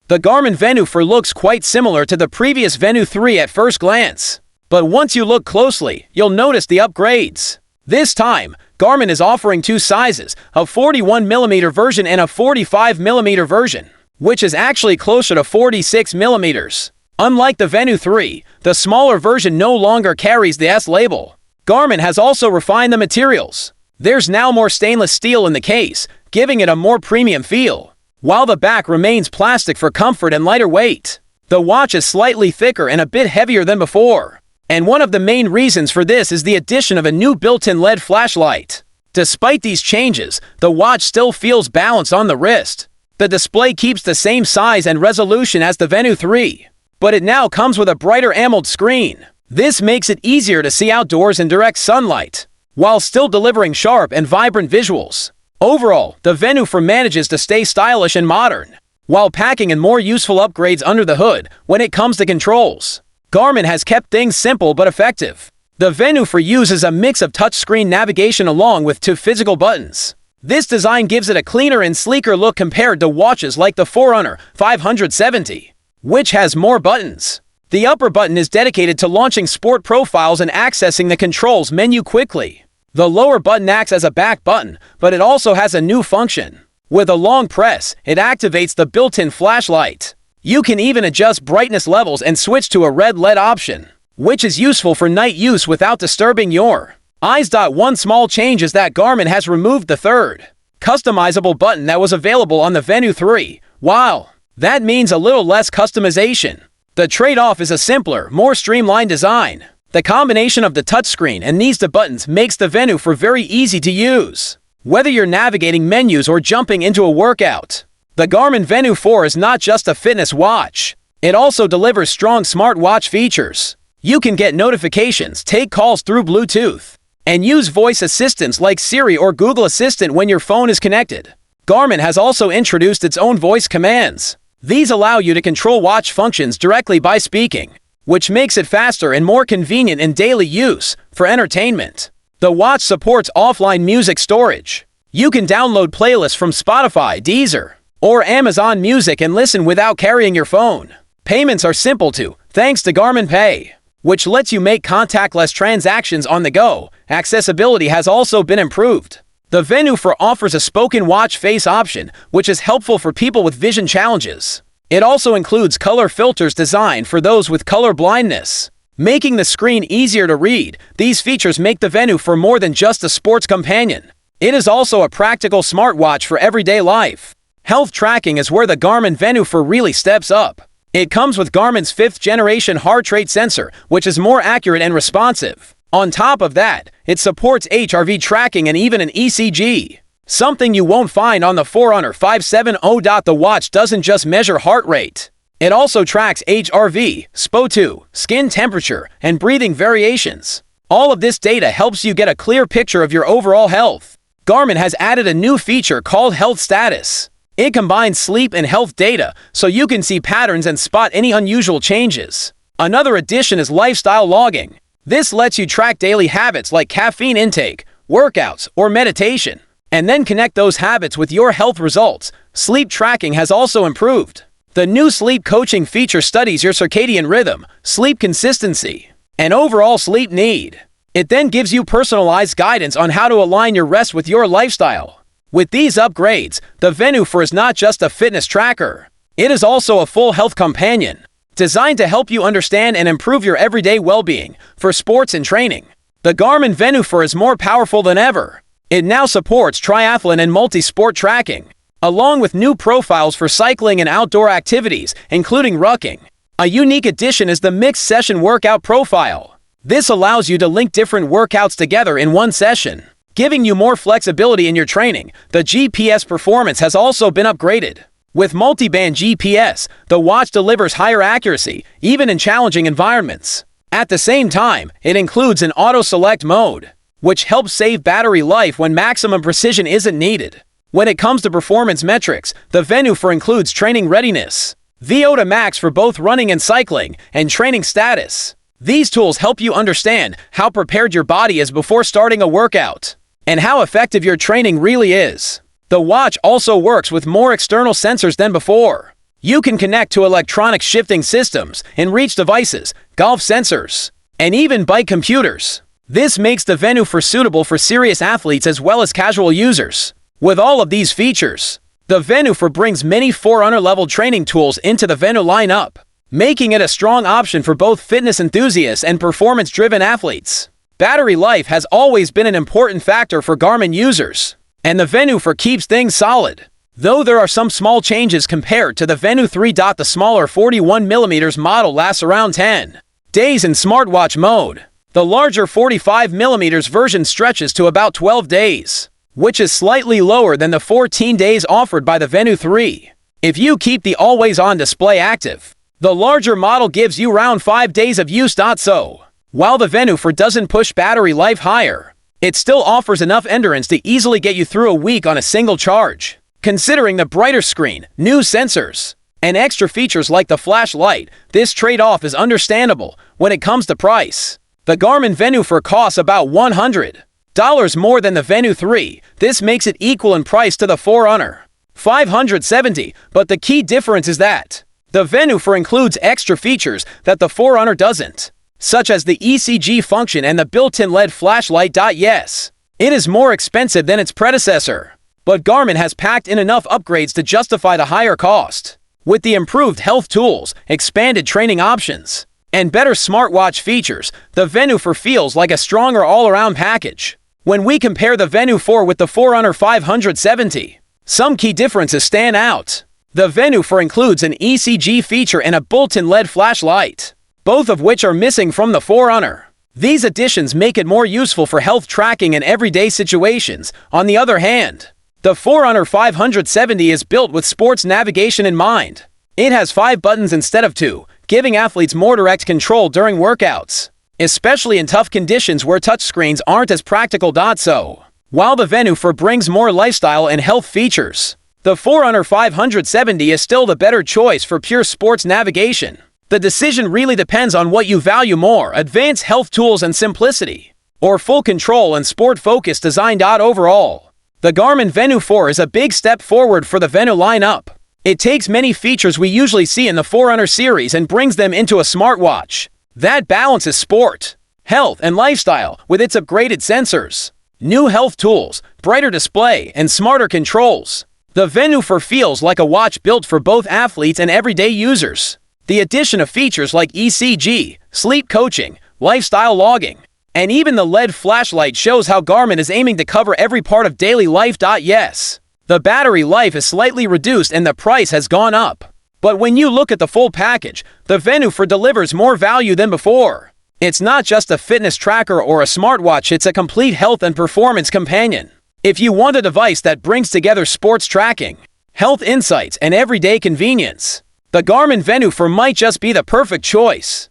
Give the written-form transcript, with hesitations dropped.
The Garmin Venu 4 looks quite similar to the previous Venu 3 at first glance. But once you look closely, you'll notice the upgrades. This time, Garmin is offering two sizes, a 41mm version and a 45mm version, which is actually closer to 46mm. Unlike the Venu 3, the smaller version no longer carries the S label. Garmin has also refined the materials. There's now more stainless steel in the case, giving it a more premium feel, while the back remains plastic for comfort and lighter weight. The watch is slightly thicker and a bit heavier than before. And one of the main reasons for this is the addition of a new built-in LED flashlight. Despite these changes, the watch still feels balanced on the wrist. The display keeps the same size and resolution as the Venu 3, but it now comes with a brighter AMOLED screen. This makes it easier to see outdoors in direct sunlight, while still delivering sharp and vibrant visuals. Overall, the Venu 4 manages to stay stylish and modern, while packing in more useful upgrades under the hood when it comes to controls. Garmin has kept things simple but effective. The Venu 4 uses a mix of touchscreen navigation along with two physical buttons. This design gives it a cleaner and sleeker look compared to watches like the Forerunner 570, which has more buttons. The upper button is dedicated to launching sport profiles and accessing the controls menu quickly. The lower button acts as a back button, but it also has a new function. With a long press, it activates the built-in flashlight. You can even adjust brightness levels and switch to a red LED option, which is useful for night use without disturbing your eyes. One small change is that Garmin has removed the third, customizable button that was available on the Venu 3. While that means a little less customization, the trade-off is a simpler, more streamlined design. The combination of the touchscreen and these two buttons makes the Venu 4 very easy to use, whether you're navigating menus or jumping into a workout. The Garmin Venu 4 is not just a fitness watch. It also delivers strong smartwatch features. You can get notifications, take calls through Bluetooth, and use voice assistants like Siri or Google Assistant when your phone is connected. Garmin has also introduced its own voice commands. These allow you to control watch functions directly by speaking, which makes it faster and more convenient in daily use. For entertainment, the watch supports offline music storage. You can download playlists from Spotify, Deezer, or Amazon Music and listen without carrying your phone. Payments are simple too, thanks to Garmin Pay, which lets you make contactless transactions on the go. Accessibility has also been improved. The Venu 4 offers a spoken watch face option, which is helpful for people with vision challenges. It also includes color filters designed for those with color blindness, making the screen easier to read. These features make the Venu 4 more than just a sports companion. It is also a practical smartwatch for everyday life. Health tracking is where the Garmin Venu 4 really steps up. It comes with Garmin's 5th generation heart rate sensor, which is more accurate and responsive. On top of that, it supports HRV tracking and even an ECG, something you won't find on the Forerunner 570. The watch doesn't just measure heart rate. It also tracks HRV, SpO2, skin temperature, and breathing variations. All of this data helps you get a clear picture of your overall health. Garmin has added a new feature called Health Status. It combines sleep and health data so you can see patterns and spot any unusual changes. Another addition is lifestyle logging. This lets you track daily habits like caffeine intake, workouts, or meditation, and then connect those habits with your health results. Sleep tracking has also improved. The new sleep coaching feature studies your circadian rhythm, sleep consistency, and overall sleep need. It then gives you personalized guidance on how to align your rest with your lifestyle. With these upgrades, the Venu 4 is not just a fitness tracker. It is also a full health companion, designed to help you understand and improve your everyday well-being. For sports and training, the Garmin Venu 4 is more powerful than ever. It now supports triathlon and multi-sport tracking, along with new profiles for cycling and outdoor activities, including rucking. A unique addition is the mixed session workout profile. This allows you to link different workouts together in one session, giving you more flexibility in your training. The GPS performance has also been upgraded. With multi-band GPS, the watch delivers higher accuracy, even in challenging environments. At the same time, it includes an auto-select mode, which helps save battery life when maximum precision isn't needed. When it comes to performance metrics, the Venu 4 includes training readiness, VO2 max for both running and cycling, and training status. These tools help you understand how prepared your body is before starting a workout, and how effective your training really is. The watch also works with more external sensors than before. You can connect to electronic shifting systems, in-reach devices, golf sensors, and even bike computers. This makes the Venu 4 suitable for serious athletes as well as casual users. With all of these features, the Venu 4 brings many Forerunner-level training tools into the Venu lineup, making it a strong option for both fitness enthusiasts and performance-driven athletes. Battery life has always been an important factor for Garmin users, and the Venu 4 keeps things solid. Though there are some small changes compared to the Venu 3. The smaller 41mm model lasts around 10 days in smartwatch mode. The larger 45mm version stretches to about 12 days, which is slightly lower than the 14 days offered by the Venu 3. If you keep the always-on display active, the larger model gives you around 5 days of use. So, while the Venu 4 doesn't push battery life higher, it still offers enough endurance to easily get you through a week on a single charge. Considering the brighter screen, new sensors, and extra features like the flashlight, this trade-off is understandable when it comes to price. The Garmin Venu 4 costs about $100 more than the Venu 3. This makes it equal in price to the Forerunner, $570, but the key difference is that the Venu 4 includes extra features that the Forerunner doesn't, such as the ECG function and the built-in LED flashlight. Yes, it is more expensive than its predecessor, but Garmin has packed in enough upgrades to justify the higher cost. With the improved health tools, expanded training options, and better smartwatch features, the Venu 4 feels like a stronger all-around package. When we compare the Venu 4 with the Forerunner 570, some key differences stand out. The Venu 4 includes an ECG feature and a built-in LED flashlight, both of which are missing from the Forerunner. These additions make it more useful for health tracking in everyday situations. On the other hand, the Forerunner 570 is built with sports navigation in mind. It has 5 buttons instead of 2, giving athletes more direct control during workouts, especially in tough conditions where touchscreens aren't as practical. So, while the Venu 4 brings more lifestyle and health features, the Forerunner 570 is still the better choice for pure sports navigation. The decision really depends on what you value more: advanced health tools and simplicity, or full control and sport-focused design. Overall, the Garmin Venu 4 is a big step forward for the Venu lineup. It takes many features we usually see in the Forerunner series and brings them into a smartwatch that balances sport, health, and lifestyle with its upgraded sensors, new health tools, brighter display, and smarter controls. The Venu 4 feels like a watch built for both athletes and everyday users. The addition of features like ECG, sleep coaching, lifestyle logging, and even the LED flashlight shows how Garmin is aiming to cover every part of daily life. Yes, the battery life is slightly reduced and the price has gone up. But when you look at the full package, the Venu 4 delivers more value than before. It's not just a fitness tracker or a smartwatch, it's a complete health and performance companion. If you want a device that brings together sports tracking, health insights, and everyday convenience, the Garmin Venu 4 might just be the perfect choice.